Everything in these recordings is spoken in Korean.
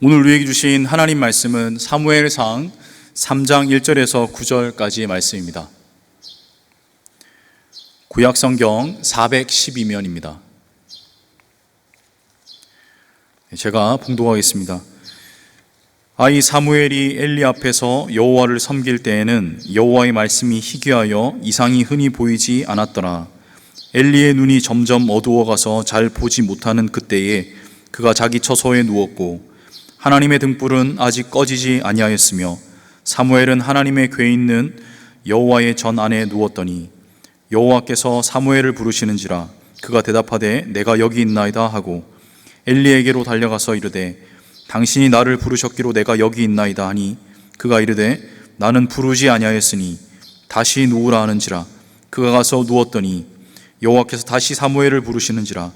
오늘 우리에게 주신 하나님 말씀은 사무엘상 3장 1절에서 9절까지의 말씀입니다. 구약성경 412면입니다. 제가 봉독하겠습니다. 아이 사무엘이 엘리 앞에서 여호와를 섬길 때에는 여호와의 말씀이 희귀하여 이상이 흔히 보이지 않았더라. 엘리의 눈이 점점 어두워가서 잘 보지 못하는 그때에 그가 자기 처소에 누웠고 하나님의 등불은 아직 꺼지지 아니하였으며 사무엘은 하나님의 궤에 있는 여호와의 전 안에 누웠더니 여호와께서 사무엘을 부르시는지라 그가 대답하되 내가 여기 있나이다 하고 엘리에게로 달려가서 이르되 당신이 나를 부르셨기로 내가 여기 있나이다 하니 그가 이르되 나는 부르지 아니하였으니 다시 누우라 하는지라 그가 가서 누웠더니 여호와께서 다시 사무엘을 부르시는지라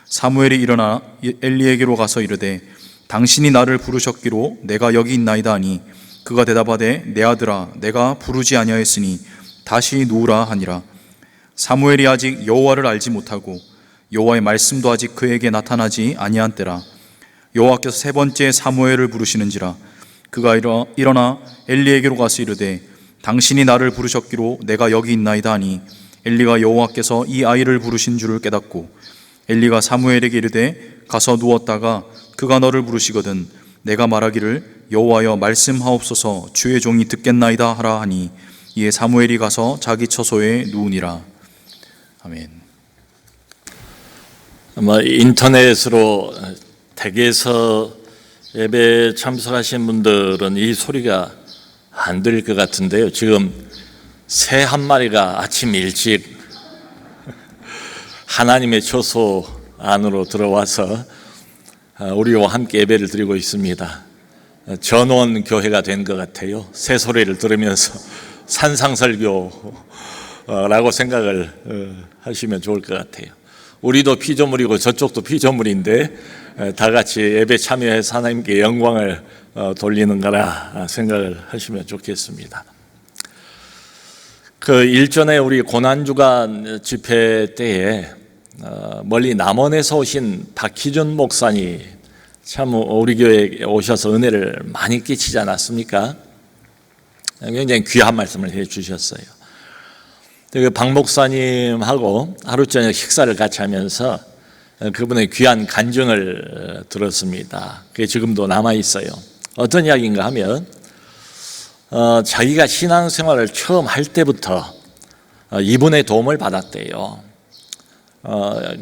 사무엘이 일어나 엘리에게로 가서 이르되 당신이 나를 부르셨기로 내가 여기 있나이다 하니 그가 대답하되 내 아들아 내가 부르지 아니하였으니 다시 누우라 하니라. 사무엘이 아직 여호와를 알지 못하고 여호와의 말씀도 아직 그에게 나타나지 아니한 때라. 여호와께서 세 번째 사무엘을 부르시는지라 그가 일어나 엘리에게로 가서 이르되 당신이 나를 부르셨기로 내가 여기 있나이다 하니 엘리가 여호와께서 이 아이를 부르신 줄을 깨닫고 엘리가 사무엘에게 이르되 가서 누웠다가 그가 너를 부르시거든 내가 말하기를 여호와여 말씀하옵소서 주의 종이 듣겠나이다 하라 하니 이에 사무엘이 가서 자기 처소에 누우니라. 아멘. 인터넷으로 댁에서 예배 참석하신 분들은 이 소리가 안 들릴 것 같은데요. 지금 새 한 마리가 아침 일찍 하나님의 처소 안으로 들어와서 우리와 함께 예배를 드리고 있습니다. 전원 교회가 된 것 같아요. 새 소리를 들으면서 산상설교라고 생각을 하시면 좋을 것 같아요. 우리도 피조물이고 저쪽도 피조물인데 다 같이 예배 참여해서 하나님께 영광을 돌리는 거라 생각을 하시면 좋겠습니다. 그 일전에 우리 고난주간 집회 때에 멀리 남원에서 오신 박희준 목사님 참 우리 교회에 오셔서 은혜를 많이 끼치지 않았습니까? 굉장히 귀한 말씀을 해 주셨어요. 그 박 목사님하고 하루 저녁 식사를 같이 하면서 그분의 귀한 간증을 들었습니다. 그게 지금도 남아 있어요. 어떤 이야기인가 하면 자기가 신앙생활을 처음 할 때부터 이분의 도움을 받았대요.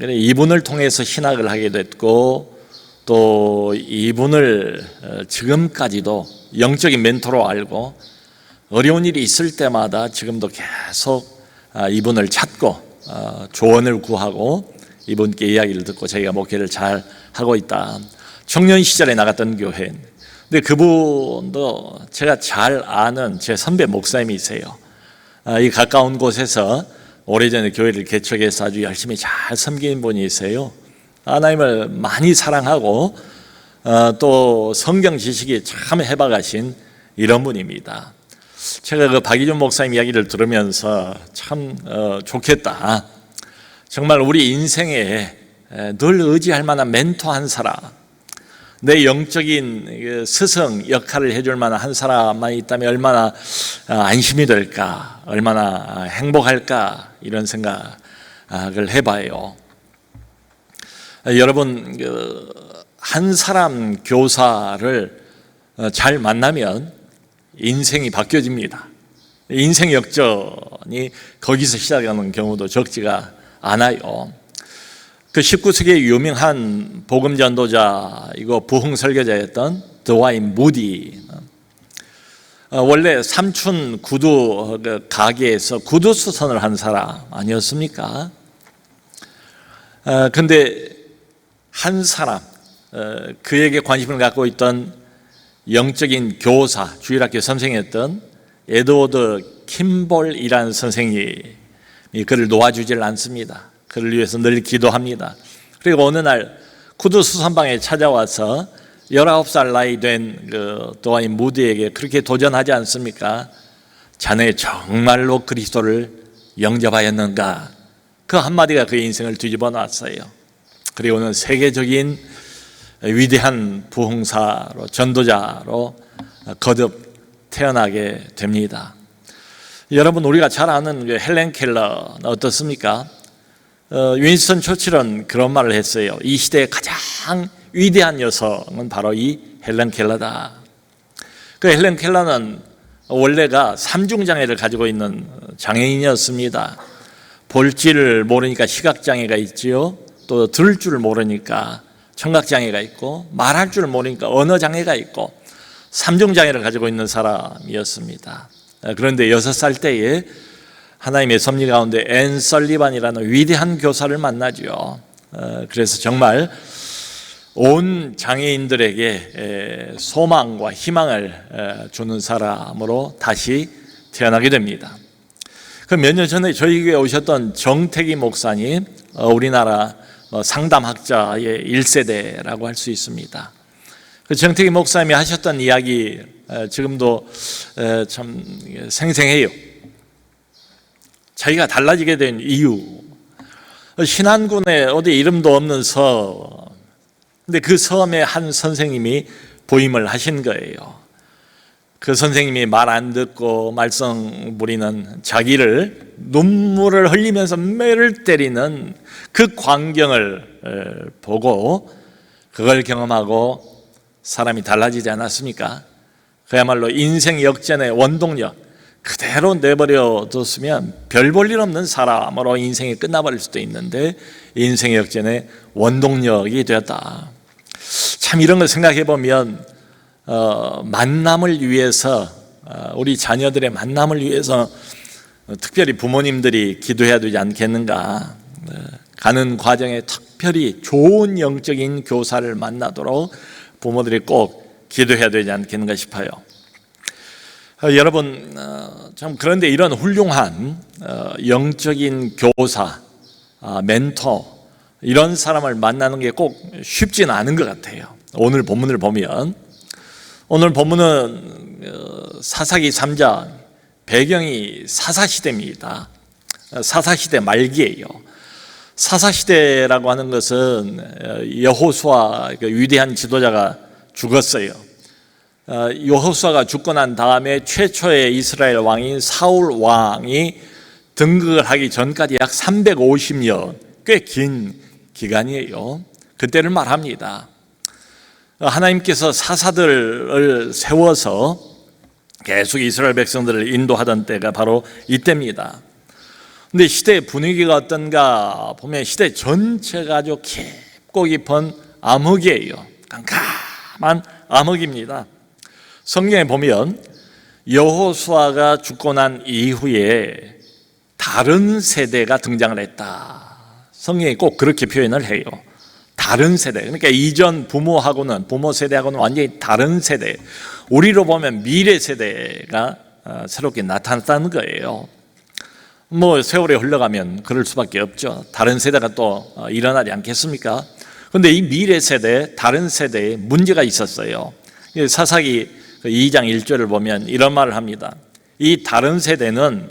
이분을 통해서 신학을 하게 됐고 또 이분을 지금까지도 영적인 멘토로 알고 어려운 일이 있을 때마다 지금도 계속 이분을 찾고 조언을 구하고 이분께 이야기를 듣고 자기가 목회를 잘 하고 있다. 청년 시절에 나갔던 교회. 근데 그분도 제가 잘 아는 제 선배 목사님이세요. 이 가까운 곳에서 오래전에 교회를 개척해서 아주 열심히 잘 섬기는 분이세요. 하나님을 많이 사랑하고 또 성경 지식이 참 해박하신 이런 분입니다. 제가 그 박희준 목사님 이야기를 들으면서 참 좋겠다. 정말 우리 인생에 늘 의지할 만한 멘토 한 사람, 내 영적인 스승 역할을 해줄 만한 한 사람만 있다면 얼마나 안심이 될까, 얼마나 행복할까 이런 생각을 해봐요. 여러분 한 사람 교사를 잘 만나면 인생이 바뀌어집니다. 인생 역전이 거기서 시작하는 경우도 적지가 않아요. 그 19세기의 유명한 복음 전도자이고 부흥 설교자였던 드와인 무디, 원래 삼촌 구두 가게에서 구두 수선을 한 사람 아니었습니까? 근데 한 사람, 그에게 관심을 갖고 있던 영적인 교사, 주일학교 선생이었던 에드워드 킴볼이라는 선생님이 그를 놓아주질 않습니다. 그를 위해서 늘 기도합니다. 그리고 어느 날 구두 수선방에 찾아와서 19살 나이 된 그 드와인 무디에게 그렇게 도전하지 않습니까? 자네 정말로 그리스도를 영접하였는가? 그 한마디가 그의 인생을 뒤집어 놨어요. 그리고는 세계적인 위대한 부흥사로, 전도자로 거듭 태어나게 됩니다. 여러분, 우리가 잘 아는 헬렌 켈러는 어떻습니까? 윈스턴 처칠은 그런 말을 했어요. 이 시대의 가장 위대한 여성은 바로 이 헬렌 켈러다. 그 헬렌 켈러는 원래가 삼중장애를 가지고 있는 장애인이었습니다. 볼 줄 모르니까 시각장애가 있지요. 또 들을 줄 모르니까 청각장애가 있고, 말할 줄 모르니까 언어장애가 있고, 삼중장애를 가지고 있는 사람이었습니다. 그런데 6살 때에 하나님의 섭리 가운데 앤 설리반이라는 위대한 교사를 만나죠. 그래서 정말 온 장애인들에게 소망과 희망을 주는 사람으로 다시 태어나게 됩니다. 그 몇 년 전에 저희 교회에 오셨던 정택이 목사님, 우리나라 상담학자의 1세대라고 할 수 있습니다. 그 정택이 목사님이 하셨던 이야기 지금도 참 생생해요. 자기가 달라지게 된 이유, 신안군에 어디 이름도 없는 섬, 근데 그 섬에 한 선생님이 부임을 하신 거예요. 그 선생님이 말 안 듣고 말썽 부리는 자기를 눈물을 흘리면서 매를 때리는 그 광경을 보고 그걸 경험하고 사람이 달라지지 않았습니까? 그야말로 인생 역전의 원동력, 그대로 내버려 뒀으면 별 볼 일 없는 사람으로 인생이 끝나버릴 수도 있는데 인생 역전의 원동력이 되었다. 참 이런 걸 생각해 보면 만남을 위해서, 우리 자녀들의 만남을 위해서 특별히 부모님들이 기도해야 되지 않겠는가. 가는 과정에 특별히 좋은 영적인 교사를 만나도록 부모들이 꼭 기도해야 되지 않겠는가 싶어요. 여러분, 참 그런데 이런 훌륭한 영적인 교사, 멘토, 이런 사람을 만나는 게 꼭 쉽지는 않은 것 같아요. 오늘 본문을 보면, 오늘 본문은 사사기 3장, 배경이 사사시대입니다. 사사시대 말기예요. 사사시대라고 하는 것은 여호수아, 위대한 지도자가 죽었어요. 여호수아가 죽고 난 다음에 최초의 이스라엘 왕인 사울 왕이 등극을 하기 전까지 약 350년, 꽤 긴 기간이에요. 그때를 말합니다. 하나님께서 사사들을 세워서 계속 이스라엘 백성들을 인도하던 때가 바로 이때입니다. 근데 시대의 분위기가 어떤가 보면 시대 전체가 아주 깊고 깊은 암흑이에요. 깜깜한 암흑입니다. 성경에 보면 여호수아가 죽고 난 이후에 다른 세대가 등장을 했다. 성경이 꼭 그렇게 표현을 해요. 다른 세대. 그러니까 이전 부모 세대하고는 완전히 다른 세대. 우리로 보면 미래 세대가 새롭게 나타났다는 거예요. 세월이 흘러가면 그럴 수밖에 없죠. 다른 세대가 또 일어나지 않겠습니까? 그런데 이 미래 세대, 다른 세대에 문제가 있었어요. 사사기 2장 1절을 보면 이런 말을 합니다. 이 다른 세대는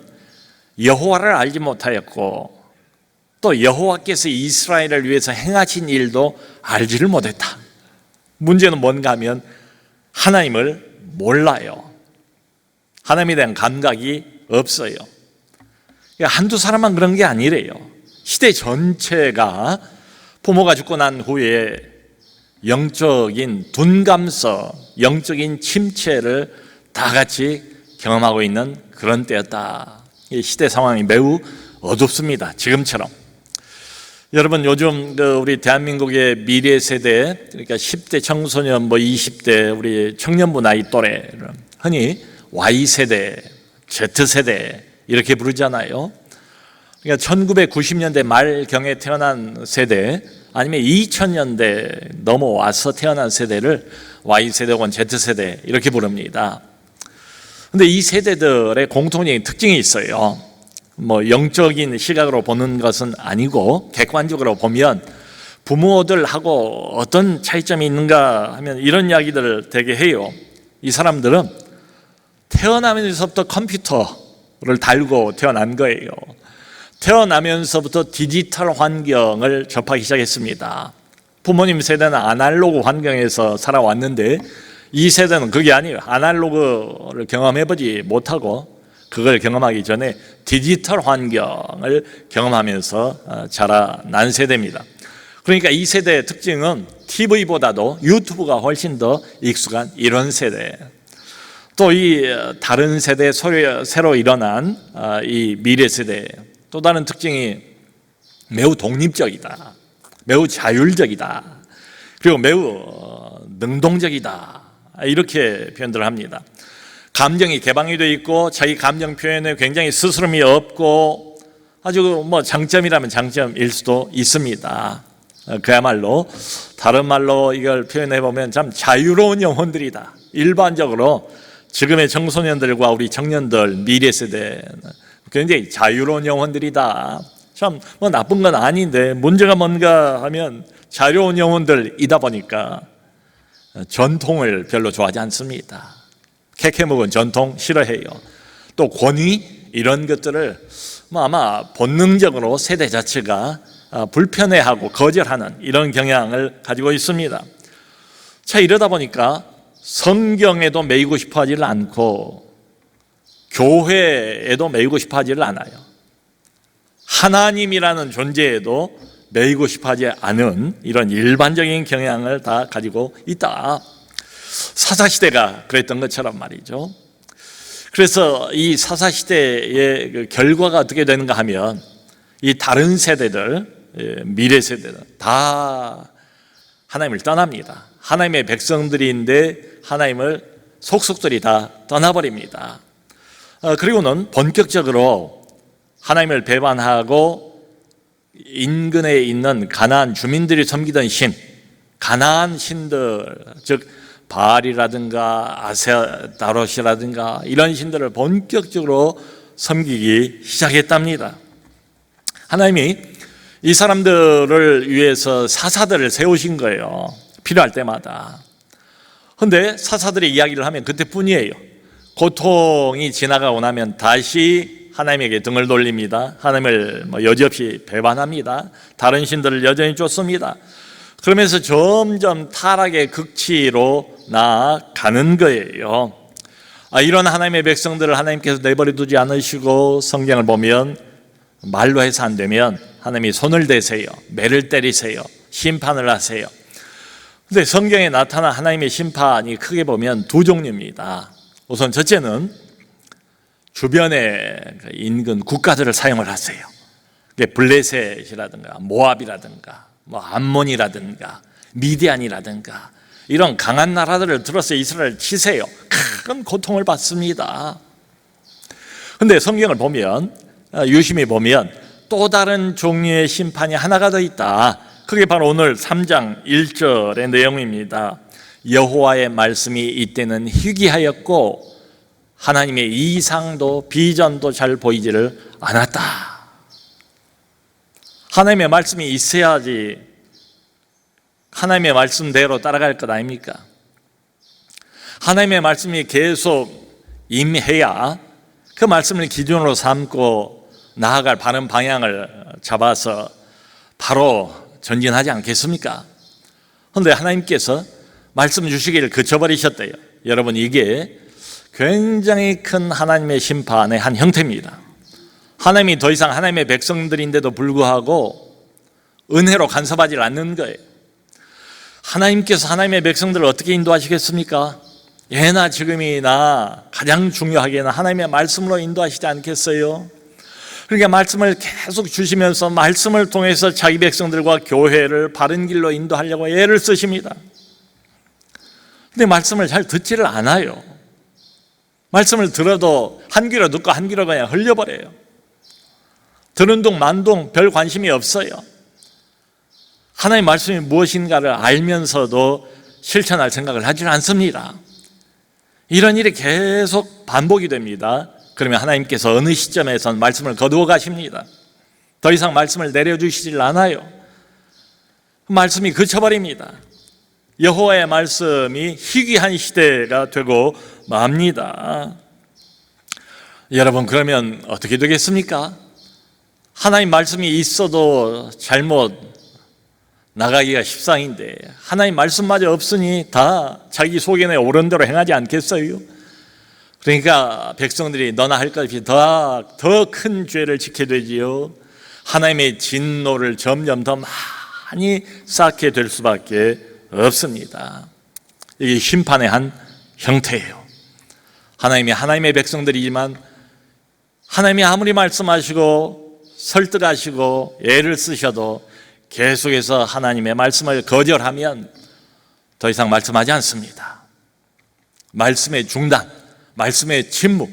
여호와를 알지 못하였고 또 여호와께서 이스라엘을 위해서 행하신 일도 알지를 못했다. 문제는 뭔가 하면 하나님을 몰라요. 하나님에 대한 감각이 없어요. 한두 사람만 그런 게 아니래요. 시대 전체가 부모가 죽고 난 후에 영적인 둔감성, 영적인 침체를 다 같이 경험하고 있는 그런 때였다. 시대 상황이 매우 어둡습니다. 지금처럼. 여러분, 요즘 우리 대한민국의 미래 세대, 그러니까 10대 청소년, 20대 우리 청년부 나이 또래를 흔히 Y세대, Z세대 이렇게 부르잖아요. 그러니까 1990년대 말경에 태어난 세대, 아니면 2000년대 넘어와서 태어난 세대를 Y세대 혹은 Z세대 이렇게 부릅니다. 그런데 이 세대들의 공통적인 특징이 있어요. 영적인 시각으로 보는 것은 아니고 객관적으로 보면 부모들하고 어떤 차이점이 있는가 하면 이런 이야기들을 되게 해요. 이 사람들은 태어나면서부터 컴퓨터를 달고 태어난 거예요. 태어나면서부터 디지털 환경을 접하기 시작했습니다. 부모님 세대는 아날로그 환경에서 살아왔는데 이 세대는 그게 아니에요. 아날로그를 경험해보지 못하고 그걸 경험하기 전에 디지털 환경을 경험하면서 자라난 세대입니다. 그러니까 이 세대의 특징은 TV보다도 유튜브가 훨씬 더 익숙한 이런 세대. 또 이 다른 세대 새로 일어난 이 미래 세대 또 다른 특징이 매우 독립적이다, 매우 자율적이다, 그리고 매우 능동적이다, 이렇게 표현들을 합니다. 감정이 개방이 되어 있고 자기 감정 표현에 굉장히 스스럼이 없고 아주 장점이라면 장점일 수도 있습니다. 그야말로 다른 말로 이걸 표현해 보면 참 자유로운 영혼들이다. 일반적으로 지금의 청소년들과 우리 청년들 미래 세대는 굉장히 자유로운 영혼들이다. 참 나쁜 건 아닌데 문제가 뭔가 하면 자유로운 영혼들이다 보니까 전통을 별로 좋아하지 않습니다. 캐캐묵은 전통 싫어해요. 또 권위 이런 것들을 아마 본능적으로 세대 자체가 불편해하고 거절하는 이런 경향을 가지고 있습니다. 자, 이러다 보니까 성경에도 매이고 싶어 하지를 않고 교회에도 매이고 싶어 하지를 않아요. 하나님이라는 존재에도 매이고 싶어 하지 않은 이런 일반적인 경향을 다 가지고 있다. 사사시대가 그랬던 것처럼 말이죠. 그래서 이 사사시대의 그 결과가 어떻게 되는가 하면 이 다른 세대들, 미래 세대들 다 하나님을 떠납니다. 하나님의 백성들인데 하나님을 속속들이 다 떠나버립니다. 그리고는 본격적으로 하나님을 배반하고 인근에 있는 가나안 주민들이 섬기던 신, 가나안 신들, 즉 바알이라든가 아세다롯이라든가 이런 신들을 본격적으로 섬기기 시작했답니다. 하나님이 이 사람들을 위해서 사사들을 세우신 거예요. 필요할 때마다. 그런데 사사들이 이야기를 하면 그때뿐이에요. 고통이 지나가고 나면 다시 하나님에게 등을 돌립니다. 하나님을 여지없이 배반합니다. 다른 신들을 여전히 쫓습니다. 그러면서 점점 타락의 극치로 나아가는 거예요. 이런 하나님의 백성들을 하나님께서 내버려 두지 않으시고 성경을 보면 말로 해서 안 되면 하나님이 손을 대세요. 매를 때리세요. 심판을 하세요. 근데 성경에 나타난 하나님의 심판이 크게 보면 두 종류입니다. 우선 첫째는 주변의 인근 국가들을 사용을 하세요. 블레셋이라든가 모압이라든가 암몬이라든가 미디안이라든가 이런 강한 나라들을 들어서 이스라엘을 치세요. 큰 고통을 받습니다. 그런데 성경을 보면 유심히 보면 또 다른 종류의 심판이 하나가 더 있다. 그게 바로 오늘 3장 1절의 내용입니다. 여호와의 말씀이 이때는 희귀하였고 하나님의 이상도 비전도 잘 보이지를 않았다. 하나님의 말씀이 있어야지 하나님의 말씀대로 따라갈 것 아닙니까? 하나님의 말씀이 계속 임해야 그 말씀을 기준으로 삼고 나아갈 바른 방향을 잡아서 바로 전진하지 않겠습니까? 그런데 하나님께서 말씀 주시기를 그쳐버리셨대요. 여러분, 이게 굉장히 큰 하나님의 심판의 한 형태입니다. 하나님이 더 이상 하나님의 백성들인데도 불구하고 은혜로 간섭하지 않는 거예요. 하나님께서 하나님의 백성들을 어떻게 인도하시겠습니까? 예나 지금이나 가장 중요하게는 하나님의 말씀으로 인도하시지 않겠어요? 그러니까 말씀을 계속 주시면서 말씀을 통해서 자기 백성들과 교회를 바른 길로 인도하려고 애를 쓰십니다. 근데 말씀을 잘 듣지를 않아요. 말씀을 들어도 한 귀로 듣고 한 귀로 그냥 흘려버려요. 들은 둥 만 둥 별 관심이 없어요. 하나님의 말씀이 무엇인가를 알면서도 실천할 생각을 하지 않습니다. 이런 일이 계속 반복이 됩니다. 그러면 하나님께서 어느 시점에선 말씀을 거두어 가십니다. 더 이상 말씀을 내려주시질 않아요. 말씀이 그쳐버립니다. 여호와의 말씀이 희귀한 시대가 되고 맙니다. 여러분, 그러면 어떻게 되겠습니까? 하나님 말씀이 있어도 잘못 나가기가 십상인데 하나님 말씀마저 없으니 다 자기 속에는 옳은 대로 행하지 않겠어요? 그러니까 백성들이 너나 할 것 없이 더 큰 죄를 지게 되지요. 하나님의 진노를 점점 더 많이 쌓게 될 수밖에 없습니다. 이게 심판의 한 형태예요. 하나님의 백성들이지만 하나님이 아무리 말씀하시고 설득하시고 애를 쓰셔도 계속해서 하나님의 말씀을 거절하면 더 이상 말씀하지 않습니다. 말씀의 중단, 말씀의 침묵,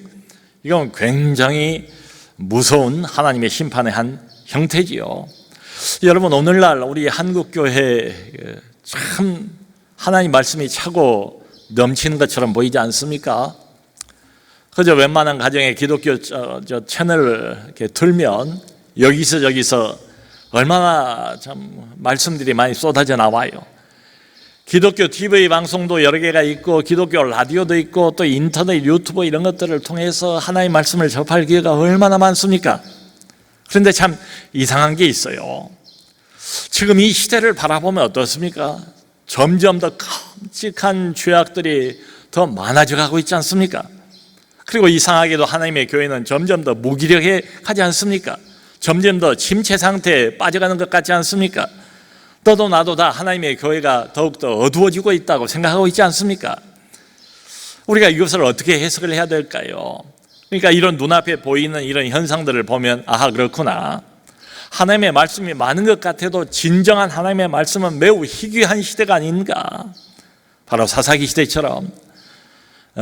이건 굉장히 무서운 하나님의 심판의 한 형태지요. 여러분, 오늘날 우리 한국교회 참 하나님 말씀이 차고 넘치는 것처럼 보이지 않습니까? 그저 웬만한 가정의 기독교 채널을 이렇게 틀면 여기서 저기서 얼마나 참 말씀들이 많이 쏟아져 나와요. 기독교 TV 방송도 여러 개가 있고 기독교 라디오도 있고 또 인터넷 유튜브 이런 것들을 통해서 하나님의 말씀을 접할 기회가 얼마나 많습니까? 그런데 참 이상한 게 있어요. 지금 이 시대를 바라보면 어떻습니까? 점점 더 끔찍한 죄악들이 더 많아져 가고 있지 않습니까? 그리고 이상하게도 하나님의 교회는 점점 더 무기력해 가지 않습니까? 점점 더 침체 상태에 빠져가는 것 같지 않습니까? 너도 나도 다 하나님의 교회가 더욱더 어두워지고 있다고 생각하고 있지 않습니까? 우리가 이것을 어떻게 해석을 해야 될까요? 그러니까 이런 눈앞에 보이는 이런 현상들을 보면 아하, 그렇구나. 하나님의 말씀이 많은 것 같아도 진정한 하나님의 말씀은 매우 희귀한 시대가 아닌가. 바로 사사기 시대처럼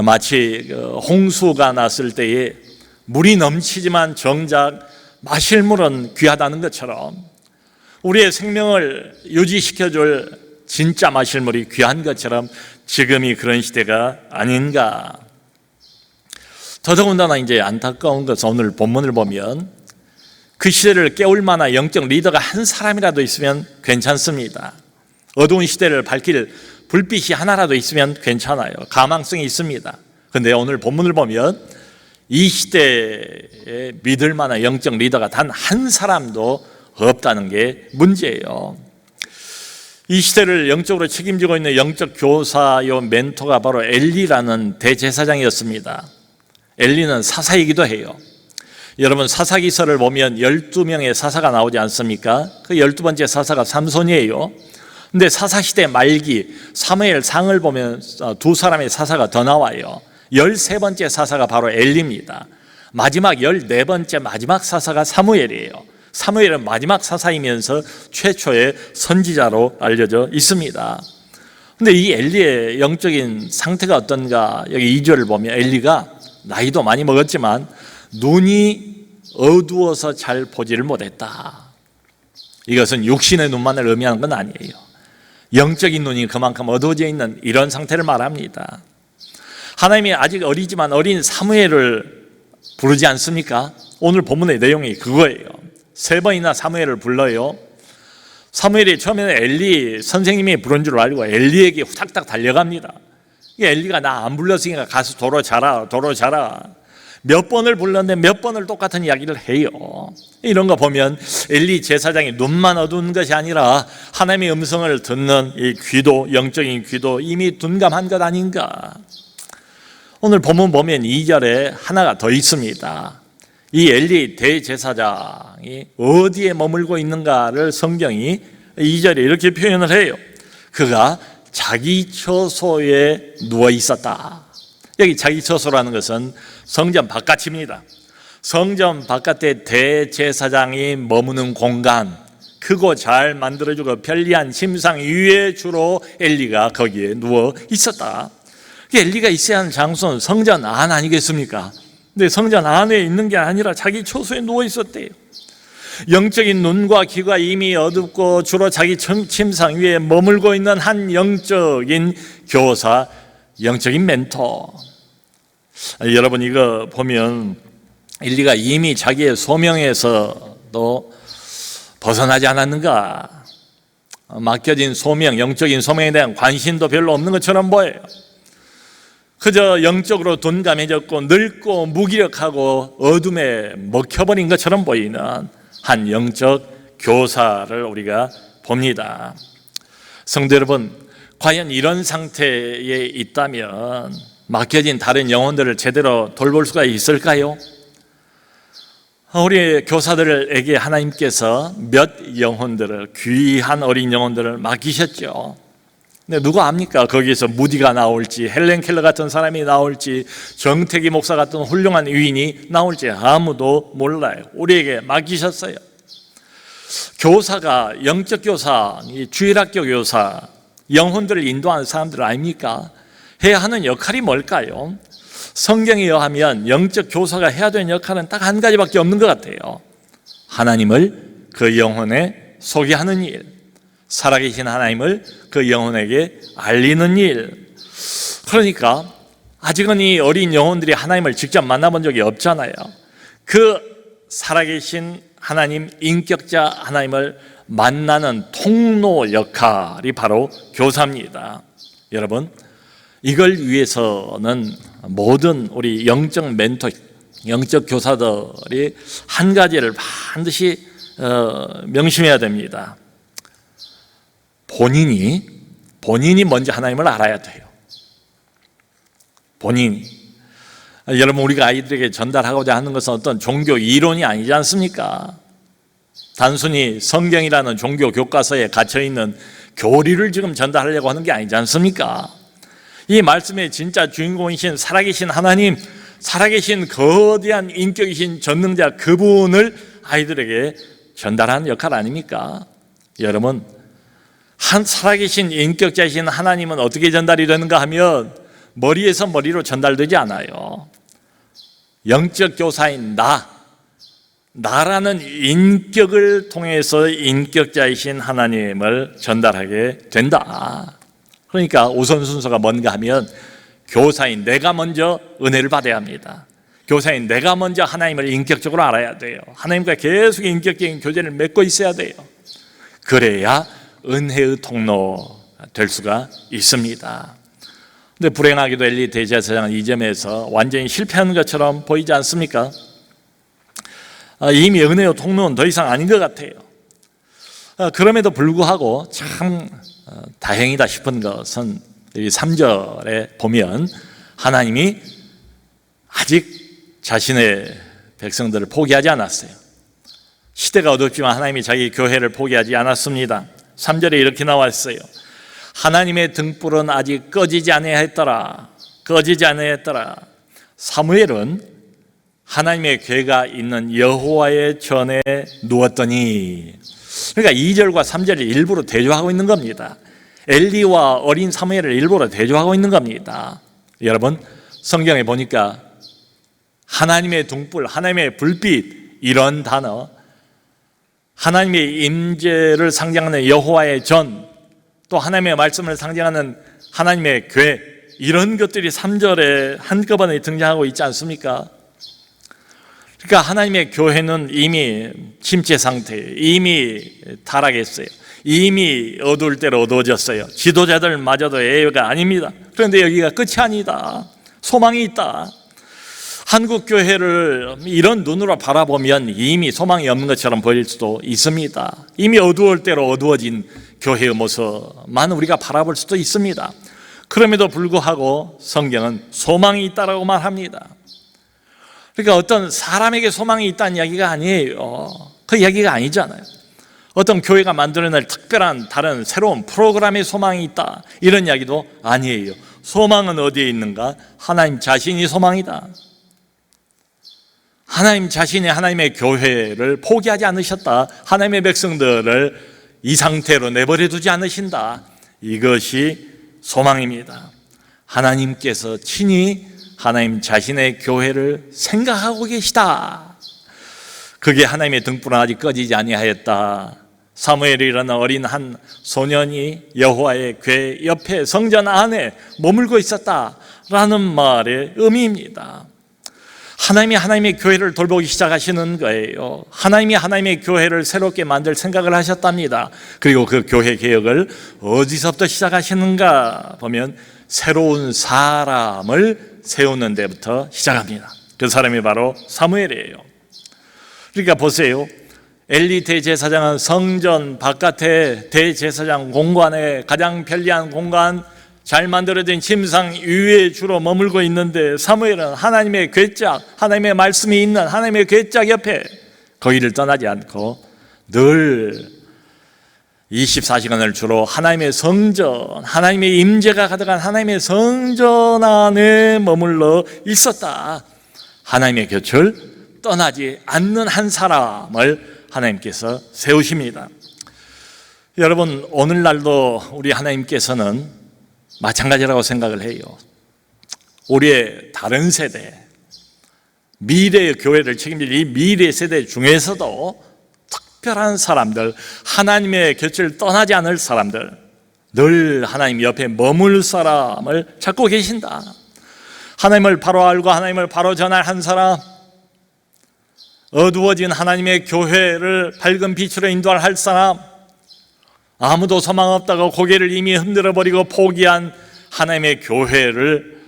마치 홍수가 났을 때에 물이 넘치지만 정작 마실 물은 귀하다는 것처럼 우리의 생명을 유지시켜줄 진짜 마실 물이 귀한 것처럼 지금이 그런 시대가 아닌가. 더더군다나 이제 안타까운 것은 오늘 본문을 보면 그 시대를 깨울 만한 영적 리더가 한 사람이라도 있으면 괜찮습니다. 어두운 시대를 밝힐 불빛이 하나라도 있으면 괜찮아요. 가망성이 있습니다. 그런데 오늘 본문을 보면 이 시대에 믿을 만한 영적 리더가 단 한 사람도 없다는 게 문제예요. 이 시대를 영적으로 책임지고 있는 영적 교사요 멘토가 바로 엘리라는 대제사장이었습니다. 엘리는 사사이기도 해요. 여러분, 사사기서를 보면 12명의 사사가 나오지 않습니까? 그 12번째 사사가 삼손이에요. 근데 사사시대 말기 사무엘상을 보면 두 사람의 사사가 더 나와요. 13번째 사사가 바로 엘리입니다. 마지막 14번째 마지막 사사가 사무엘이에요. 사무엘은 마지막 사사이면서 최초의 선지자로 알려져 있습니다. 근데 이 엘리의 영적인 상태가 어떤가? 여기 2절을 보면 엘리가 나이도 많이 먹었지만 눈이 어두워서 잘 보지를 못했다. 이것은 육신의 눈만을 의미하는 건 아니에요. 영적인 눈이 그만큼 어두워져 있는 이런 상태를 말합니다. 하나님이 아직 어리지만 어린 사무엘을 부르지 않습니까? 오늘 본문의 내용이 그거예요. 3번이나 사무엘을 불러요. 사무엘이 처음에는 엘리 선생님이 부른 줄 알고 엘리에게 후닥닥 달려갑니다. 엘리가 나 안 불렀으니까 가서 도로 자라. 몇 번을 불렀는데 몇 번을 똑같은 이야기를 해요. 이런 거 보면 엘리 제사장이 눈만 어두운 것이 아니라 하나님의 음성을 듣는 이 귀도, 영적인 귀도 이미 둔감한 것 아닌가. 오늘 본문 보면 2절에 하나가 더 있습니다. 이 엘리 대제사장이 어디에 머물고 있는가를 성경이 2절에 이렇게 표현을 해요. 그가 자기 처소에 누워 있었다. 여기 자기 처소라는 것은 성전 바깥입니다. 성전 바깥에 대제사장이 머무는 공간, 크고 잘 만들어주고 편리한 침상 위에 주로 엘리가 거기에 누워 있었다. 엘리가 있어야 하는 장소는 성전 안 아니겠습니까? 근데 성전 안에 있는 게 아니라 자기 처소에 누워 있었대요. 영적인 눈과 귀가 이미 어둡고 주로 자기 침상 위에 머물고 있는 한 영적인 교사, 영적인 멘토. 여러분, 이거 보면 엘리가 이미 자기의 소명에서도 벗어나지 않았는가? 맡겨진 소명, 영적인 소명에 대한 관심도 별로 없는 것처럼 보여요. 그저 영적으로 둔감해졌고 늙고 무기력하고 어둠에 먹혀버린 것처럼 보이는 한 영적 교사를 우리가 봅니다. 성도 여러분, 과연 이런 상태에 있다면 맡겨진 다른 영혼들을 제대로 돌볼 수가 있을까요? 우리 교사들에게 하나님께서 몇 영혼들을, 귀한 어린 영혼들을 맡기셨죠. 근데 누가 압니까? 거기에서 무디가 나올지, 헬렌 켈러 같은 사람이 나올지, 정태기 목사 같은 훌륭한 위인이 나올지 아무도 몰라요. 우리에게 맡기셨어요. 교사가, 영적 교사, 주일학교 교사, 영혼들을 인도하는 사람들 아닙니까? 해야 하는 역할이 뭘까요? 성경에 의하면 영적 교사가 해야 되는 역할은 딱 한 가지밖에 없는 것 같아요. 하나님을 그 영혼에 소개하는 일, 살아계신 하나님을 그 영혼에게 알리는 일. 그러니까 아직은 이 어린 영혼들이 하나님을 직접 만나본 적이 없잖아요. 그 살아계신 하나님, 인격자 하나님을 만나는 통로 역할이 바로 교사입니다. 여러분, 이걸 위해서는 모든 우리 영적 멘토, 영적 교사들이 한 가지를 반드시 명심해야 됩니다. 본인이 먼저 하나님을 알아야 돼요. 본인이. 여러분, 우리가 아이들에게 전달하고자 하는 것은 어떤 종교 이론이 아니지 않습니까? 단순히 성경이라는 종교 교과서에 갇혀있는 교리를 지금 전달하려고 하는 게 아니지 않습니까? 이 말씀의 진짜 주인공이신 살아계신 하나님, 살아계신 거대한 인격이신 전능자, 그분을 아이들에게 전달하는 역할 아닙니까? 여러분, 한 살아계신 인격자이신 하나님은 어떻게 전달이 되는가 하면 머리에서 머리로 전달되지 않아요. 영적 교사인 나라는 인격을 통해서 인격자이신 하나님을 전달하게 된다. 그러니까 우선 순서가 뭔가 하면 교사인 내가 먼저 은혜를 받아야 합니다. 교사인 내가 먼저 하나님을 인격적으로 알아야 돼요. 하나님과 계속 인격적인 교제를 맺고 있어야 돼요. 그래야 은혜의 통로 될 수가 있습니다. 근데 불행하게도 엘리 대제사장은 이 점에서 완전히 실패한 것처럼 보이지 않습니까? 이미 은혜의 통로는 더 이상 아닌 것 같아요. 그럼에도 불구하고 참 다행이다 싶은 것은 3절에 보면 하나님이 아직 자신의 백성들을 포기하지 않았어요. 시대가 어둡지만 하나님이 자기 교회를 포기하지 않았습니다. 3절에 이렇게 나왔어요. 하나님의 등불은 아직 꺼지지 아니하였더라. 사무엘은 하나님의 궤가 있는 여호와의 전에 누웠더니, 그러니까 2절과 3절을 일부러 대조하고 있는 겁니다. 엘리와 어린 사무엘을 일부러 대조하고 있는 겁니다. 여러분, 성경에 보니까 하나님의 등불, 하나님의 불빛, 이런 단어, 하나님의 임재를 상징하는 여호와의 전, 또 하나님의 말씀을 상징하는 하나님의 궤, 이런 것들이 3절에 한꺼번에 등장하고 있지 않습니까? 그러니까 하나님의 교회는 이미 침체 상태에 이미 타락했어요. 이미 어두울 대로 어두워졌어요. 지도자들마저도 예외가 아닙니다. 그런데 여기가 끝이 아니다. 소망이 있다. 한국 교회를 이런 눈으로 바라보면 이미 소망이 없는 것처럼 보일 수도 있습니다. 이미 어두울 대로 어두워진 교회의 모습만 우리가 바라볼 수도 있습니다. 그럼에도 불구하고 성경은 소망이 있다라고 말합니다. 그러니까 어떤 사람에게 소망이 있다는 이야기가 아니에요. 그 이야기가 아니잖아요. 어떤 교회가 만들어낼 특별한 다른 새로운 프로그램에 소망이 있다, 이런 이야기도 아니에요. 소망은 어디에 있는가? 하나님 자신이 소망이다. 하나님 자신이 하나님의 교회를 포기하지 않으셨다. 하나님의 백성들을 이 상태로 내버려 두지 않으신다. 이것이 소망입니다. 하나님께서 친히 하나님 자신의 교회를 생각하고 계시다. 그게 하나님의 등불은 아직 꺼지지 아니하였다. 사무엘이라는 어린 한 소년이 여호와의 궤 옆에 성전 안에 머물고 있었다라는 말의 의미입니다. 하나님이 하나님의 교회를 돌보기 시작하시는 거예요. 하나님이 하나님의 교회를 새롭게 만들 생각을 하셨답니다. 그리고 그 교회 개혁을 어디서부터 시작하시는가 보면 새로운 사람을 세우는 데부터 시작합니다. 그 사람이 바로 사무엘이에요. 그러니까 보세요. 엘리 대제사장은 성전 바깥에 대제사장 공간에 가장 편리한 공간, 잘 만들어진 침상 위에 주로 머물고 있는데 사무엘은 하나님의 궤짝, 하나님의 말씀이 있는 하나님의 궤짝 옆에 거기를 떠나지 않고 늘 24시간을 주로 하나님의 성전, 하나님의 임재가 가득한 하나님의 성전 안에 머물러 있었다. 하나님의 곁을 떠나지 않는 한 사람을 하나님께서 세우십니다. 여러분, 오늘날도 우리 하나님께서는 마찬가지라고 생각을 해요. 우리의 다른 세대, 미래의 교회를 책임질 이 미래 세대 중에서도 특별한 사람들, 하나님의 곁을 떠나지 않을 사람들, 늘 하나님 옆에 머물 사람을 찾고 계신다. 하나님을 바로 알고 하나님을 바로 전할 한 사람, 어두워진 하나님의 교회를 밝은 빛으로 인도할 사람, 아무도 소망 없다고 고개를 이미 흔들어 버리고 포기한 하나님의 교회를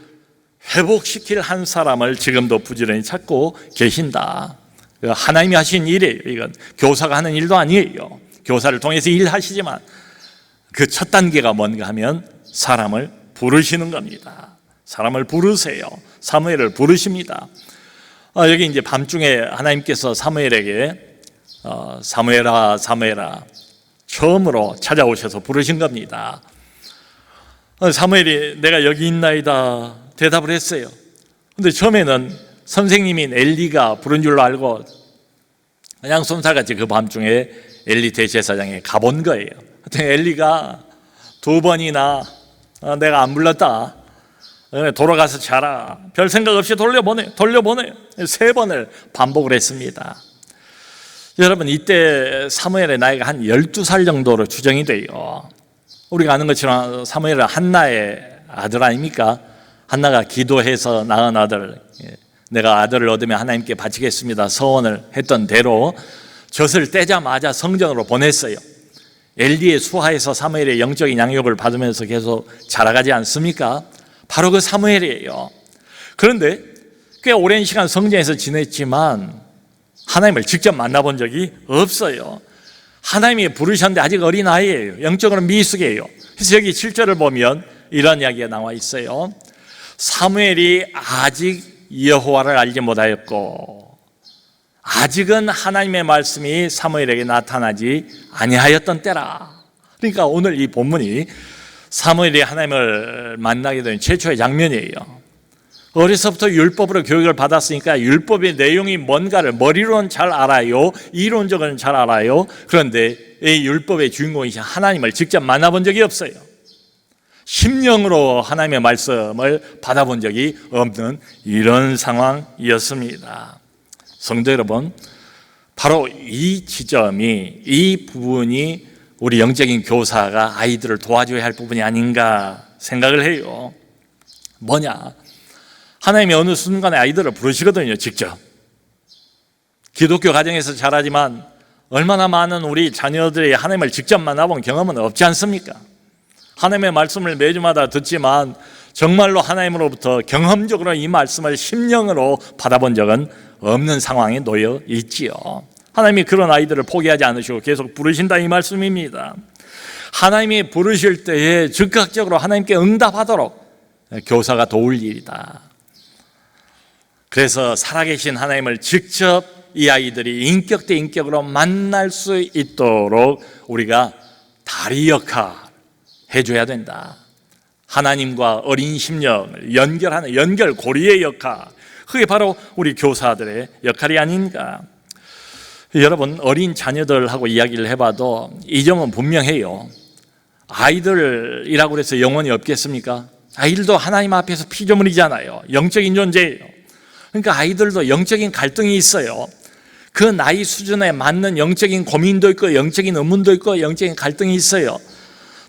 회복시킬 한 사람을 지금도 부지런히 찾고 계신다. 하나님이 하신 일이에요. 이건 교사가 하는 일도 아니에요. 교사를 통해서 일하시지만 그 첫 단계가 뭔가 하면 사람을 부르시는 겁니다. 사람을 부르세요. 사무엘을 부르십니다. 여기 이제 밤중에 하나님께서 사무엘에게 사무엘아 사무엘아 처음으로 찾아오셔서 부르신 겁니다. 사무엘이 내가 여기 있나이다 대답을 했어요. 근데 처음에는 선생님인 엘리가 부른 줄로 알고 그냥 쏜살같이 그 밤중에 엘리 대제사장에 가본 거예요. 엘리가 2번이나 내가 안 불렀다, 돌아가서 자라, 별 생각 없이 돌려보내 3번을 반복을 했습니다. 여러분, 이때 사무엘의 나이가 한 12살 정도로 추정이 돼요. 우리가 아는 것처럼 사무엘은 한나의 아들 아닙니까? 한나가 기도해서 낳은 아들, 내가 아들을 얻으면 하나님께 바치겠습니다 서원을 했던 대로 젖을 떼자마자 성전으로 보냈어요. 엘리의 수하에서 사무엘의 영적인 양육을 받으면서 계속 자라가지 않습니까? 바로 그 사무엘이에요. 그런데 꽤 오랜 시간 성전에서 지냈지만 하나님을 직접 만나본 적이 없어요. 하나님이 부르셨는데 아직 어린아이예요. 영적으로 미숙해요. 그래서 여기 7절을 보면 이런 이야기가 나와 있어요. 사무엘이 아직 여호와를 알지 못하였고 아직은 하나님의 말씀이 사무엘에게 나타나지 아니하였던 때라. 그러니까 오늘 이 본문이 사무엘이 하나님을 만나게 된 최초의 장면이에요. 어려서부터 율법으로 교육을 받았으니까 율법의 내용이 뭔가를 머리로는 잘 알아요. 이론적으로는 잘 알아요. 그런데 이 율법의 주인공이신 하나님을 직접 만나본 적이 없어요. 심령으로 하나님의 말씀을 받아본 적이 없는 이런 상황이었습니다. 성도 여러분, 바로 이 지점이, 이 부분이 우리 영적인 교사가 아이들을 도와줘야 할 부분이 아닌가 생각을 해요. 뭐냐? 하나님이 어느 순간에 아이들을 부르시거든요, 직접. 기독교 가정에서 자라지만 얼마나 많은 우리 자녀들이 하나님을 직접 만나본 경험은 없지 않습니까? 하나님의 말씀을 매주마다 듣지만 정말로 하나님으로부터 경험적으로 이 말씀을 심령으로 받아본 적은 없는 상황에 놓여 있지요. 하나님이 그런 아이들을 포기하지 않으시고 계속 부르신다 이 말씀입니다. 하나님이 부르실 때에 즉각적으로 하나님께 응답하도록 교사가 도울 일이다. 그래서 살아계신 하나님을 직접 이 아이들이 인격 대 인격으로 만날 수 있도록 우리가 다리 역할 해줘야 된다. 하나님과 어린 심령을 연결하는 연결고리의 역할, 그게 바로 우리 교사들의 역할이 아닌가. 여러분, 어린 자녀들하고 이야기를 해봐도 이 점은 분명해요. 아이들이라고 해서 영혼이 없겠습니까? 아이들도 하나님 앞에서 피조물이잖아요. 영적인 존재예요. 그러니까 아이들도 영적인 갈등이 있어요. 그 나이 수준에 맞는 영적인 고민도 있고 영적인 의문도 있고 영적인 갈등이 있어요.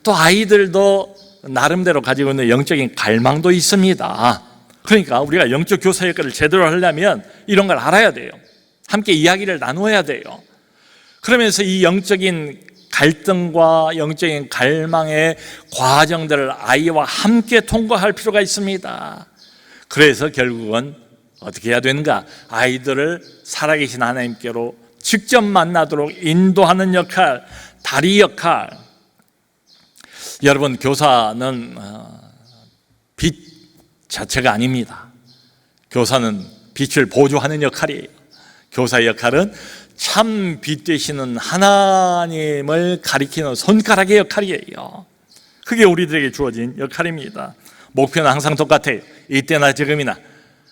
또 아이들도 나름대로 가지고 있는 영적인 갈망도 있습니다. 그러니까 우리가 영적 교사 역할을 제대로 하려면 이런 걸 알아야 돼요. 함께 이야기를 나누어야 돼요. 그러면서 이 영적인 갈등과 영적인 갈망의 과정들을 아이와 함께 통과할 필요가 있습니다. 그래서 결국은 어떻게 해야 되는가? 아이들을 살아계신 하나님께로 직접 만나도록 인도하는 역할, 다리 역할. 여러분, 교사는 빛 자체가 아닙니다. 교사는 빛을 보조하는 역할이에요. 교사의 역할은 참 빛 되시는 하나님을 가리키는 손가락의 역할이에요. 그게 우리들에게 주어진 역할입니다. 목표는 항상 똑같아요. 이때나 지금이나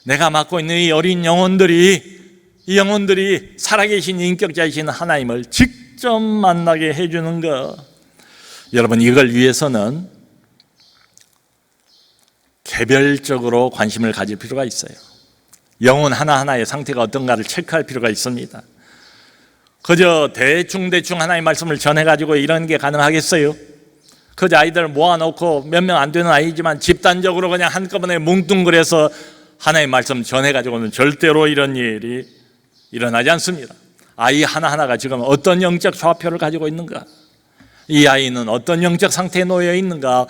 내가 맡고 있는 이 어린 영혼들이, 이 영혼들이 살아계신 인격자이신 하나님을 직접 만나게 해주는 것. 여러분, 이걸 위해서는 개별적으로 관심을 가질 필요가 있어요. 영혼 하나하나의 상태가 어떤가를 체크할 필요가 있습니다. 그저 대충 하나의 말씀을 전해가지고 이런 게 가능하겠어요? 그저 아이들을 모아놓고 몇 명 안 되는 아이지만 집단적으로 그냥 한꺼번에 뭉뚱그려서 하나의 말씀 전해가지고는 절대로 이런 일이 일어나지 않습니다. 아이 하나하나가 지금 어떤 영적 좌표를 가지고 있는가, 이 아이는 어떤 영적 상태에 놓여 있는가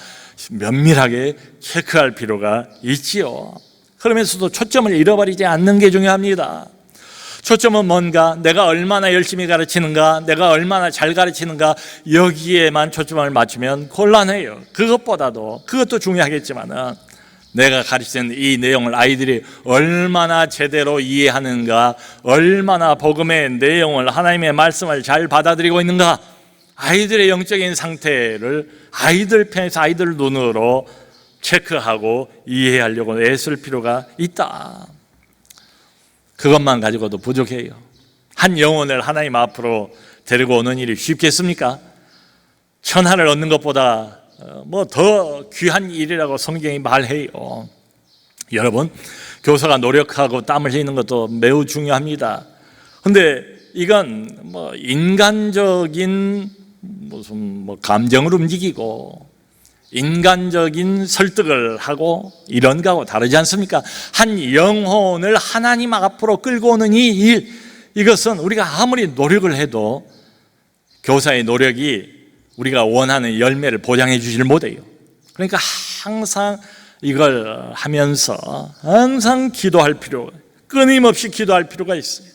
면밀하게 체크할 필요가 있지요. 그러면서도 초점을 잃어버리지 않는 게 중요합니다. 초점은 뭔가, 내가 얼마나 열심히 가르치는가, 내가 얼마나 잘 가르치는가, 여기에만 초점을 맞추면 곤란해요. 그것도 중요하겠지만은 내가 가르치는 이 내용을 아이들이 얼마나 제대로 이해하는가, 얼마나 복음의 내용을, 하나님의 말씀을 잘 받아들이고 있는가, 아이들의 영적인 상태를 아이들 편에서 아이들 눈으로 체크하고 이해하려고 애쓸 필요가 있다. 그것만 가지고도 부족해요. 한 영혼을 하나님 앞으로 데리고 오는 일이 쉽겠습니까? 천하를 얻는 것보다 뭐 더 귀한 일이라고 성경이 말해요. 여러분, 교사가 노력하고 땀을 흘리는 것도 매우 중요합니다. 근데 이건 뭐 인간적인 무슨 감정을 움직이고 인간적인 설득을 하고 이런 거하고 다르지 않습니까? 한 영혼을 하나님 앞으로 끌고 오는 이 일, 이것은 우리가 아무리 노력을 해도 교사의 노력이 우리가 원하는 열매를 보장해 주질 못해요. 그러니까 항상 이걸 하면서 항상 기도할 필요, 끊임없이 기도할 필요가 있어요.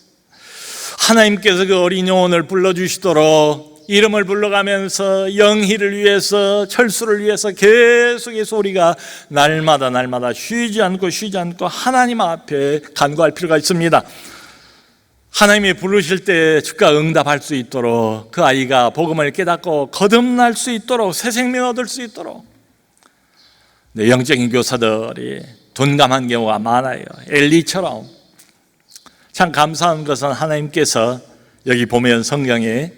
하나님께서 그 어린 영혼을 불러주시도록 이름을 불러가면서 영희를 위해서, 철수를 위해서 계속해서 우리가 날마다 쉬지 않고 하나님 앞에 간구할 필요가 있습니다. 하나님이 부르실 때 즉각 응답할 수 있도록, 그 아이가 복음을 깨닫고 거듭날 수 있도록, 새 생명 얻을 수 있도록. 네, 영적인 교사들이 둔감한 경우가 많아요. 엘리처럼. 참 감사한 것은 하나님께서 여기 보면 성경에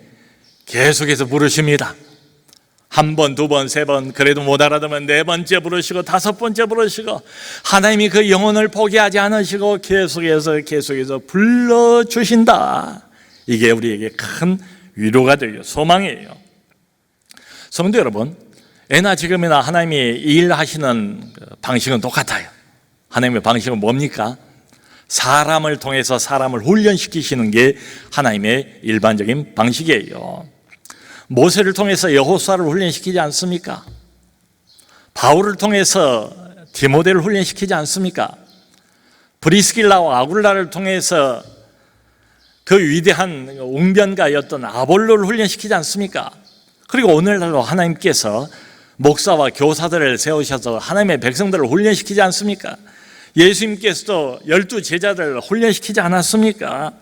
계속해서 부르십니다. 한 번, 두 번, 세 번, 그래도 못 알아들으면 네 번째 부르시고 다섯 번째 부르시고, 하나님이 그 영혼을 포기하지 않으시고 계속해서 불러주신다. 이게 우리에게 큰 위로가 되고 소망이에요. 성도 여러분, 예나 지금이나 하나님이 일하시는 방식은 똑같아요. 하나님의 방식은 뭡니까? 사람을 통해서 사람을 훈련시키시는 게 하나님의 일반적인 방식이에요. 모세를 통해서 여호수아를 훈련시키지 않습니까? 바울을 통해서 디모데를 훈련시키지 않습니까? 브리스길라와 아굴라를 통해서 그 위대한 웅변가였던 아볼로를 훈련시키지 않습니까? 그리고 오늘날로 하나님께서 목사와 교사들을 세우셔서 하나님의 백성들을 훈련시키지 않습니까? 예수님께서도 12 제자들을 훈련시키지 않았습니까?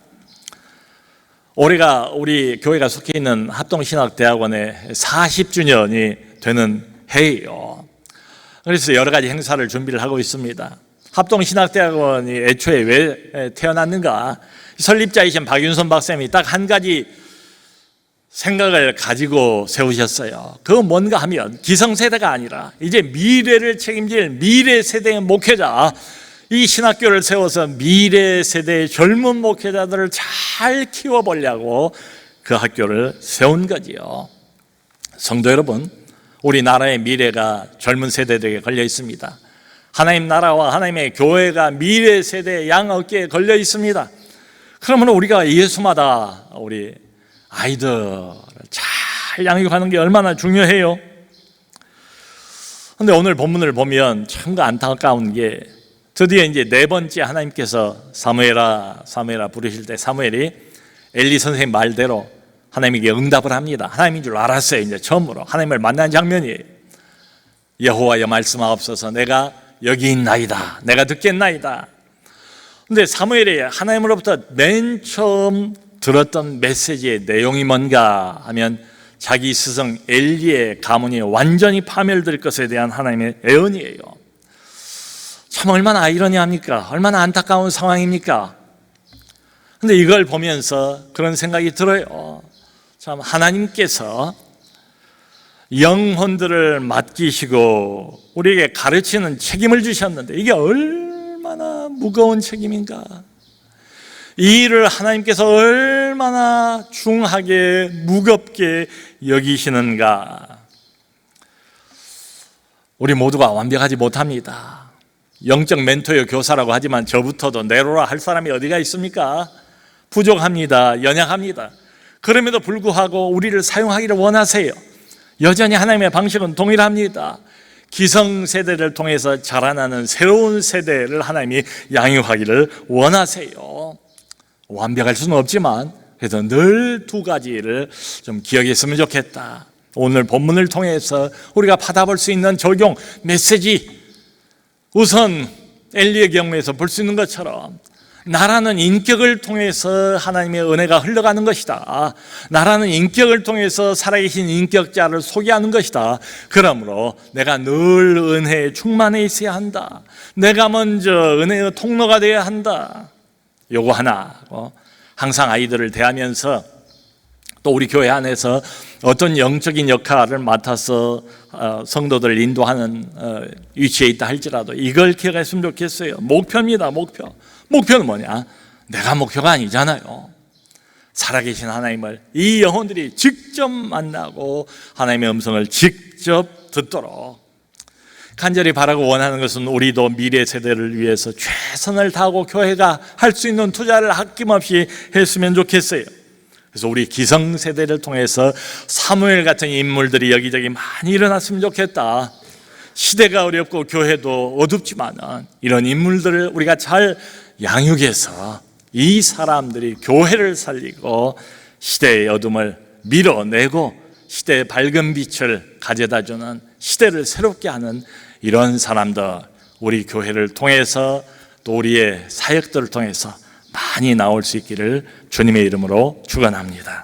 올해가 우리 교회가 속해 있는 합동신학대학원의 40주년이 되는 해예요. 그래서 여러 가지 행사를 준비를 하고 있습니다. 합동신학대학원이 애초에 왜 태어났는가? 설립자이신 박윤선 박사님이 딱 한 가지 생각을 가지고 세우셨어요. 그건 뭔가 하면 기성세대가 아니라 이제 미래를 책임질 미래 세대의 목회자, 이 신학교를 세워서 미래 세대의 젊은 목회자들을 잘 키워보려고 그 학교를 세운 거지요. 성도 여러분, 우리나라의 미래가 젊은 세대들에게 걸려 있습니다. 하나님 나라와 하나님의 교회가 미래 세대의 양 어깨에 걸려 있습니다. 그러면 우리가 예수마다 우리 아이들을 잘 양육하는 게 얼마나 중요해요. 그런데 오늘 본문을 보면 참 안타까운 게, 드디어 이제 네 번째 하나님께서 사무엘아 부르실 때 사무엘이 엘리 선생님 말대로 하나님에게 응답을 합니다. 하나님인 줄 알았어요. 이제 처음으로 하나님을 만난 장면이에요. 여호와여 말씀하옵소서. 내가 여기 있나이다. 내가 듣겠나이다. 근데 사무엘이 하나님으로부터 맨 처음 들었던 메시지의 내용이 뭔가 하면 자기 스승 엘리의 가문이 완전히 파멸될 것에 대한 하나님의 예언이에요. 참 얼마나 아이러니합니까? 얼마나 안타까운 상황입니까? 근데 이걸 보면서 그런 생각이 들어요. 참 하나님께서 영혼들을 맡기시고 우리에게 가르치는 책임을 주셨는데 이게 얼마나 무거운 책임인가? 이 일을 하나님께서 얼마나 중하게 무겁게 여기시는가? 우리 모두가 완벽하지 못합니다. 영적 멘토요 교사라고 하지만 저부터도 내로라 할 사람이 어디가 있습니까? 부족합니다. 연약합니다. 그럼에도 불구하고 우리를 사용하기를 원하세요. 여전히 하나님의 방식은 동일합니다. 기성세대를 통해서 자라나는 새로운 세대를 하나님이 양육하기를 원하세요. 완벽할 수는 없지만 그래서 늘 두 가지를 좀 기억했으면 좋겠다. 오늘 본문을 통해서 우리가 받아볼 수 있는 적용 메시지, 우선 엘리의 경우에서 볼 수 있는 것처럼 나라는 인격을 통해서 하나님의 은혜가 흘러가는 것이다. 나라는 인격을 통해서 살아계신 인격자를 소개하는 것이다. 그러므로 내가 늘 은혜에 충만해 있어야 한다. 내가 먼저 은혜의 통로가 되어야 한다. 요거 하나. 항상 아이들을 대하면서 또 우리 교회 안에서 어떤 영적인 역할을 맡아서 성도들을 인도하는 위치에 있다 할지라도 이걸 기억했으면 좋겠어요. 목표입니다. 목표는 뭐냐? 내가 목표가 아니잖아요. 살아계신 하나님을 이 영혼들이 직접 만나고 하나님의 음성을 직접 듣도록 간절히 바라고 원하는 것은 우리도 미래 세대를 위해서 최선을 다하고 교회가 할 수 있는 투자를 아낌없이 했으면 좋겠어요. 그래서 우리 기성세대를 통해서 사무엘 같은 인물들이 여기저기 많이 일어났으면 좋겠다. 시대가 어렵고 교회도 어둡지만 이런 인물들을 우리가 잘 양육해서 이 사람들이 교회를 살리고 시대의 어둠을 밀어내고 시대의 밝은 빛을 가져다주는 시대를 새롭게 하는 이런 사람들, 우리 교회를 통해서 또 우리의 사역들을 통해서 많이 나올 수 있기를 주님의 이름으로 축원합니다.